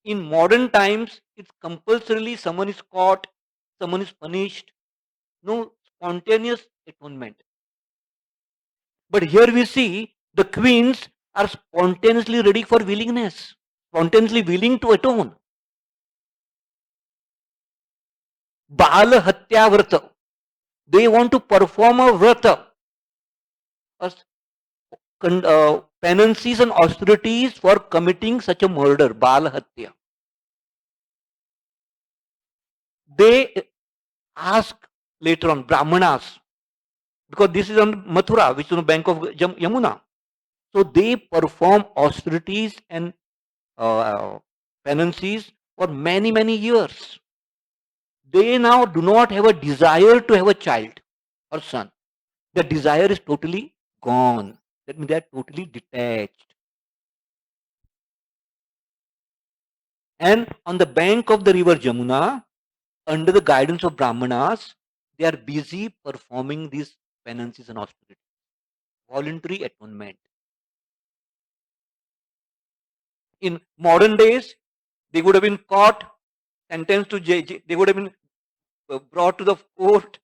S2: In modern times, it's compulsorily someone is caught, someone is punished, no spontaneous atonement. But here we see the queens are spontaneously ready for willingness, spontaneously willing to atone. Bala Hatya Vrata. They want to perform a vrata, penances and austerities for committing such a murder, Bala Hatya. They ask later on, Brahmanas, because this is on Mathura, which is on the bank of Yamuna. So they perform austerities and penances for many, many years. They now do not have a desire to have a child or son. The desire is totally gone. That means they are totally detached. And on the bank of the river Jamuna, under the guidance of Brahmanas, they are busy performing these penances and austerities. Voluntary atonement. In modern days, they would have been caught, sentenced to jail. They would have been brought to the court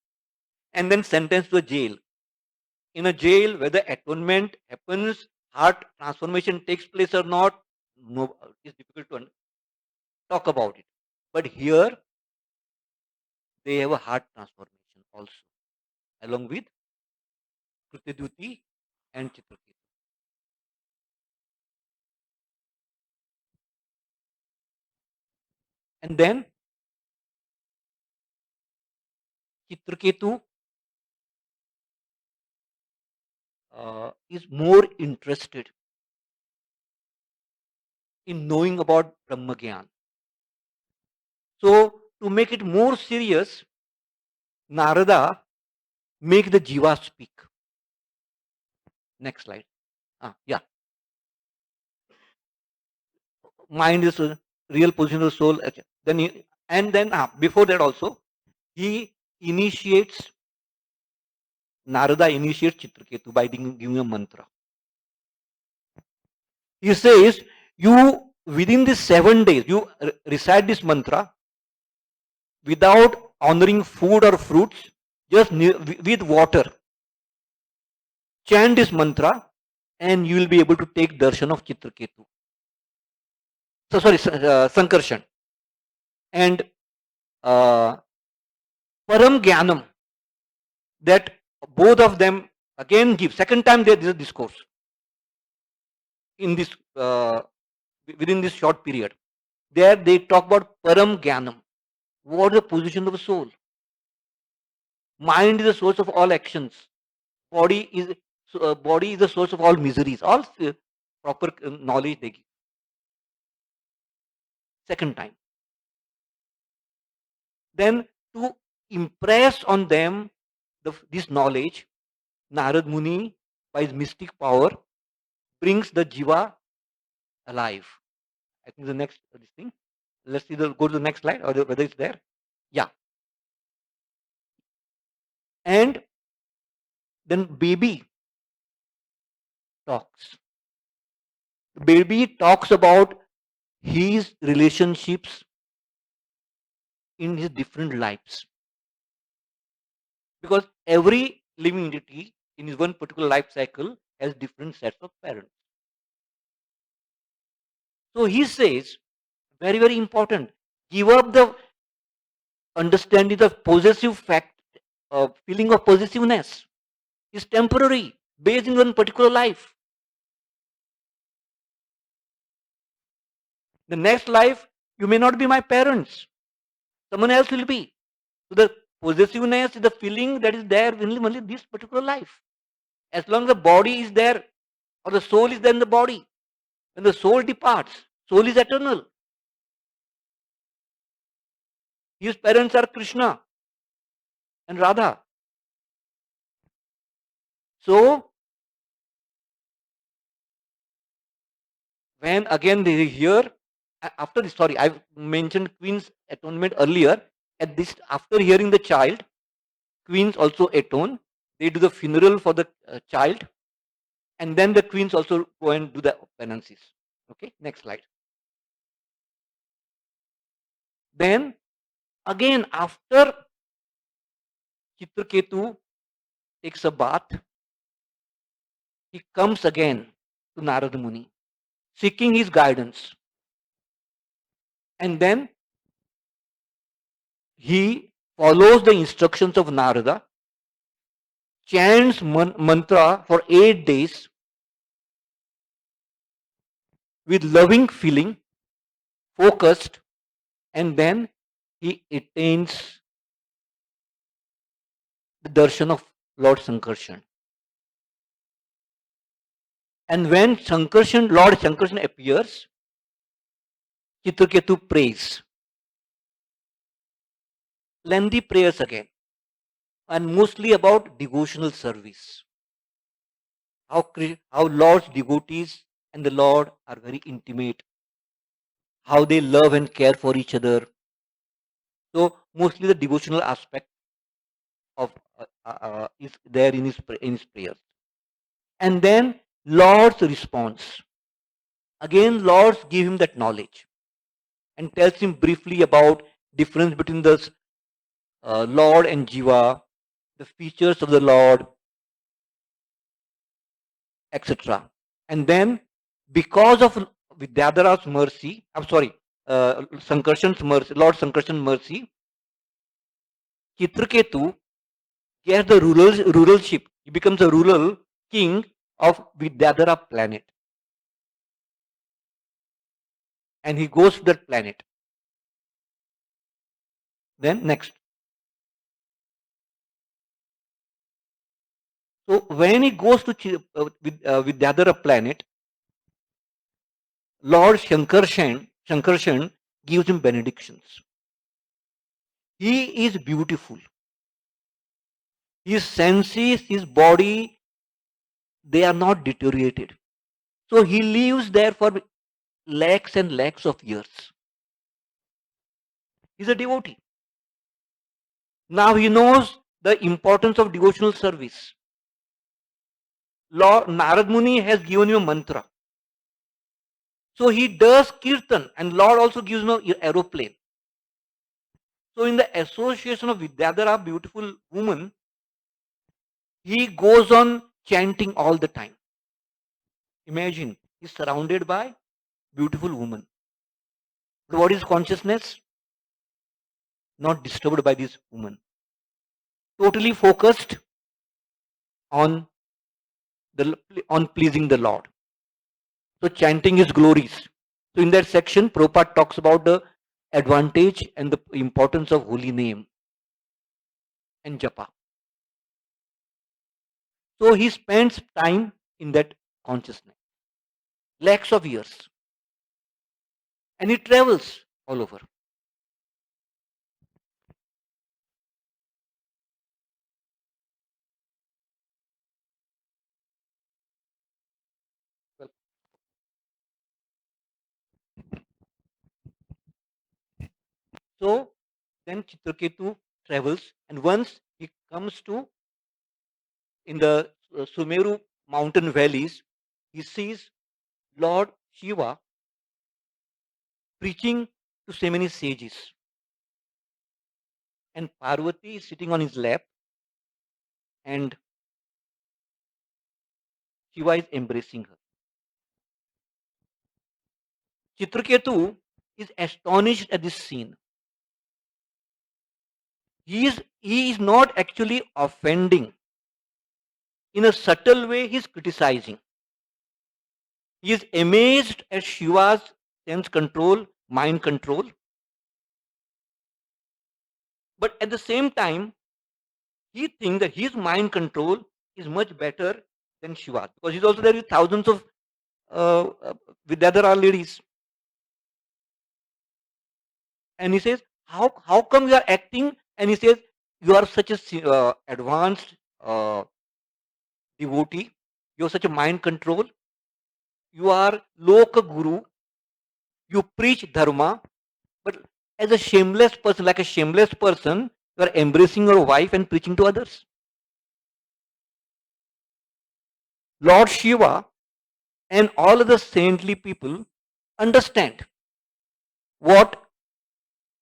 S2: and then sentenced to a jail. In a jail where the atonement happens heart transformation takes place or not, no, it's difficult to talk about it. But here they have a heart transformation also, along with Krutyaduti and Chitraketu. And then Chitraketu is more interested in knowing about Brahma Gyan. So, to make it more serious, Narada make the Jiva speak. Next slide. Yeah. Mind is a real position of the soul. Then before that also, he initiates, Narada initiates Chitraketu by giving a mantra. He says, you within these 7 days, you recite this mantra without honoring food or fruits, just with water. Chant this mantra and you will be able to take darshan of Chitraketu. So sorry, Sankarshan. And Param Jnanam, that both of them again give. Second time there is a discourse in this within this short period. There they talk about Param Jnanam. What is the position of the soul? Mind is the source of all actions. Body is the source of all miseries. All proper knowledge they give. Second time. Then to impress on them this knowledge, Narad Muni, by his mystic power, brings the jiva alive. I think the next this thing. Let's see go to the next slide or whether it's there. Yeah. And then baby talks. Baby talks about his relationships in his different lives. Because every living entity in his one particular life cycle has different sets of parents. So he says, very, very important, give up the understanding the possessive fact, feeling of possessiveness is temporary, based in one particular life. The next life, you may not be my parents. Someone else will be. So the possessiveness is the feeling that is there in only this particular life. As long as the body is there, or the soul is there in the body, when the soul departs, soul is eternal. His parents are Krishna and Radha. So, when again they hear, after this, sorry, I mentioned Queen's atonement earlier. At this, after hearing the child, Queens also atone. They do the funeral for the child, and then the queens also go and do the penances. Okay, next slide. Then again, after Chitraketu takes a bath, he comes again to Narada Muni, seeking his guidance. And then he follows the instructions of Narada, chants mantra for 8 days with loving feeling, focused, and then he attains the darshan of Lord Sankarshan. And when Lord Sankarshan appears, Chitraketu prays. Lengthy prayers again, and mostly about devotional service. How Lord's devotees and the Lord are very intimate. How they love and care for each other. So mostly the devotional aspect of is there in his prayers. And then Lord's response. Again, Lord give him that knowledge and tells him briefly about difference between the Lord and Jiva, the features of the Lord, etc. And then, because of Vidyadhara's mercy, I'm sorry, Sankarshan's mercy, Lord Sankarshan's mercy, Chitraketu gets the ruralship. He becomes a rural king of Vidyadhara planet. And he goes to that planet. Then next. So when he goes to Vidyadhara planet, Lord Shankarshan gives him benedictions. He is beautiful. His senses, his body, they are not deteriorated. So he lives there for lakhs and lakhs of years. He's a devotee. Now he knows the importance of devotional service. Lord Narad Muni has given you a mantra. So he does kirtan, and Lord also gives you aeroplane. So in the association of Vidyadhara, beautiful woman, he goes on chanting all the time. Imagine, he's surrounded by beautiful woman. But what is consciousness? Not disturbed by this woman. Totally focused on pleasing the Lord. So chanting his glories. So in that section, Prabhupada talks about the advantage and the importance of holy name and japa. So he spends time in that consciousness, lakhs of years, and he travels all over. So then Chitraketu travels, and once he comes to in the Sumeru mountain valleys, he sees Lord Shiva preaching to so many sages, and Parvati is sitting on his lap, and Shiva is embracing her. Chitraketu is astonished at this scene. He is not actually offending. In a subtle way, he is criticizing. He is amazed at Shiva's sense control, mind control. But at the same time, he thinks that his mind control is much better than Shiva's, because he's also there with thousands of Vidyadhara ladies. And he says, how come you are acting? And he says, you are such a advanced devotee. You have such a mind control. You are loka guru. You preach dharma, but as a shameless person, like a shameless person, you are embracing your wife and preaching to others. Lord Shiva and all other saintly people understand what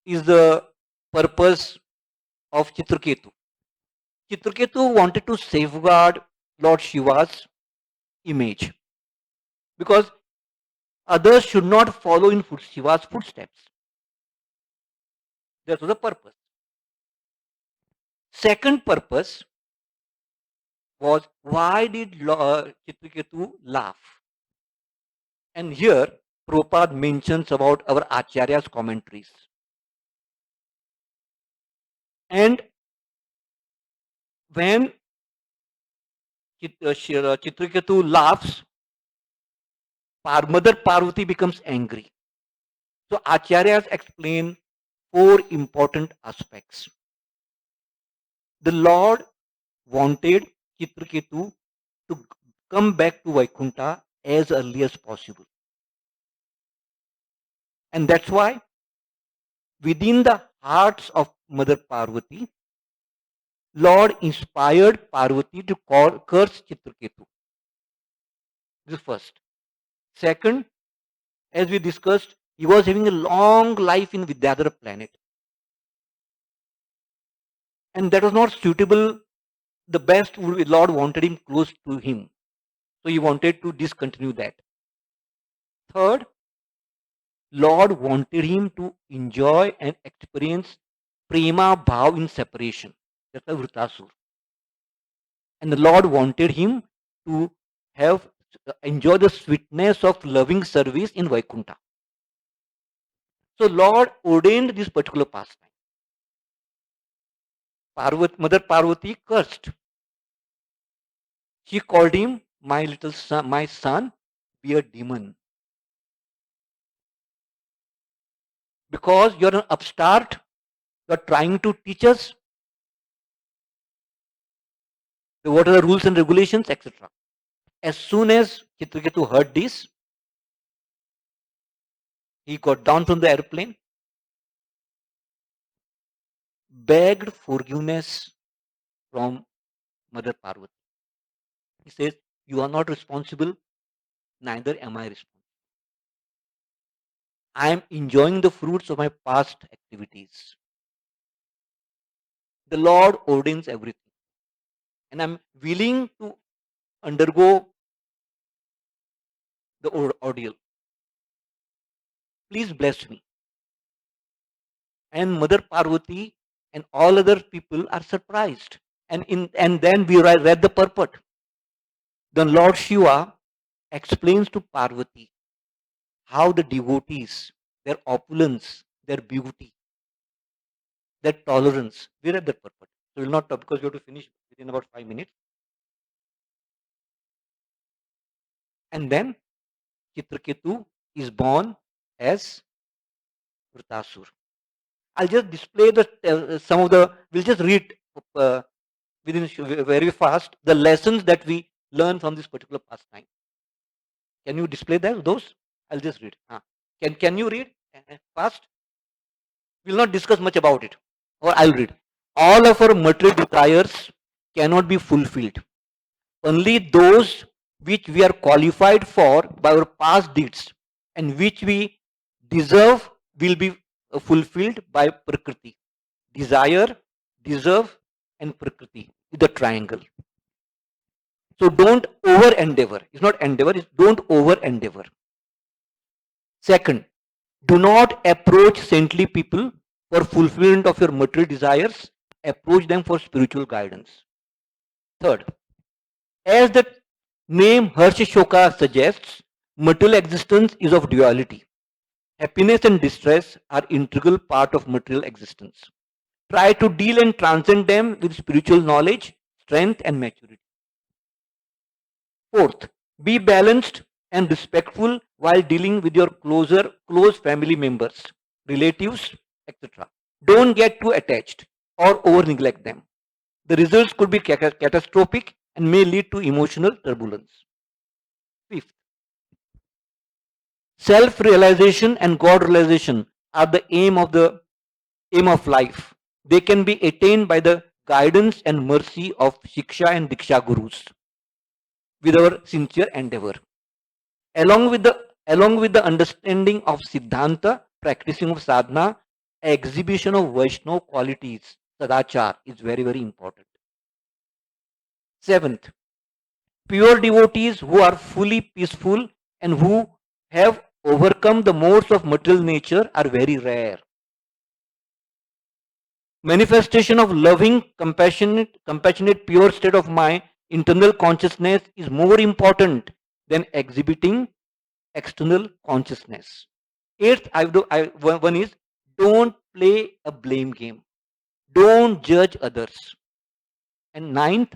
S2: is the purpose of Chitraketu. Chitraketu wanted to safeguard Lord Shiva's image, because others should not follow in Shiva's footsteps. That was the purpose. Second purpose was, why did Chitraketu laugh? And here Prabhupada mentions about our Acharya's commentaries. And when Chitraketu laughs, Mother Parvati becomes angry. So Acharyas explain four important aspects. The Lord wanted Chitraketu to come back to Vaikuntha as early as possible. And that's why within the hearts of Mother Parvati, Lord inspired Parvati to curse Chitraketu. This is first. Second, as we discussed, he was having a long life in Vidyadhara planet. And that was not suitable. The best Lord wanted him close to him. So he wanted to discontinue that. Third, Lord wanted him to enjoy and experience prema bhav in separation. That's a Vritasur. And the Lord wanted him to have enjoy the sweetness of loving service in Vaikuntha. So Lord ordained this particular pastime. Mother Parvati cursed. She called him my little son, my son, be a demon. Because you're an upstart, you're trying to teach us what are the rules and regulations, etc. As soon as Chitraketu heard this, he got down from the airplane, begged forgiveness from Mother Parvati. He says, you are not responsible, neither am I responsible. I am enjoying the fruits of my past activities. The Lord ordains everything. And I'm willing to undergo the ordeal. Please bless me. And Mother Parvati and all other people are surprised. And then we read the purport. The Lord Shiva explains to Parvati how the devotees, their opulence, their beauty, their tolerance. We read that purport. So we will not talk because we have to finish within about 5 minutes. And then Chitraketu is born as Vritasur. I'll just display the some of the. We'll just read uh, within very fast the lessons that we learn from this particular pastime. Can you display that? Those? I'll just read. Can you read fast? We'll not discuss much about it. Or I'll read. All of our material desires cannot be fulfilled. Only those which we are qualified for by our past deeds and which we deserve will be fulfilled by Prakriti. Desire, deserve, and Prakriti is the triangle. So don't over endeavor. It's not endeavor, it's don't over endeavor. Second, do not approach saintly people for fulfillment of your material desires. Approach them for spiritual guidance. Third, as the name Harsha Shoka suggests, material existence is of duality. Happiness and distress are integral part of material existence. Try to deal and transcend them with spiritual knowledge, strength, and maturity. Fourth, be balanced and respectful while dealing with your close family members, relatives, etc. Don't get too attached or over neglect them. The results could be catastrophic and may lead to emotional turbulence. Fifth, self-realization and God realization are the aim of life. They can be attained by the guidance and mercy of Shiksha and Diksha Gurus with our sincere endeavor. Along with the understanding of Siddhanta, practicing of sadhana, exhibition of Vaishnava qualities, sadachar is very, very important. Seventh, pure devotees who are fully peaceful and who have overcome the modes of material nature are very rare. Manifestation of loving, compassionate, pure state of mind, internal consciousness is more important than exhibiting external consciousness. Eighth, one is don't play a blame game. Don't judge others. And ninth,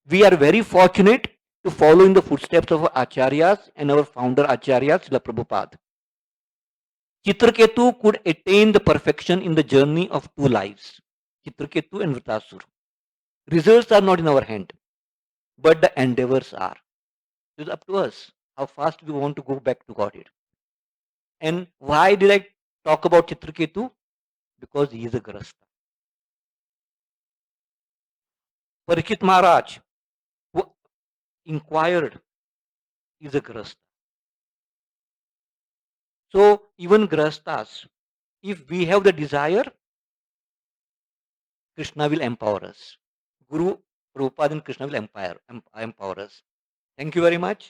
S2: we are very fortunate to follow in the footsteps of our acharyas and our founder Acharya Srila Prabhupada. Chitraketu could attain the perfection in the journey of two lives, Chitraketu and Vritasur. Results are not in our hand, but the endeavors are. It's up to us how fast we want to go back to Godhead. And why did I talk about Chitraketu? Because he is a Grasta. Parikshit Maharaj, who inquired, is a Grasta. So even Grastas, if we have the desire, Krishna will empower us. Guru, Prabhupada and Krishna will empower us. Thank you very much.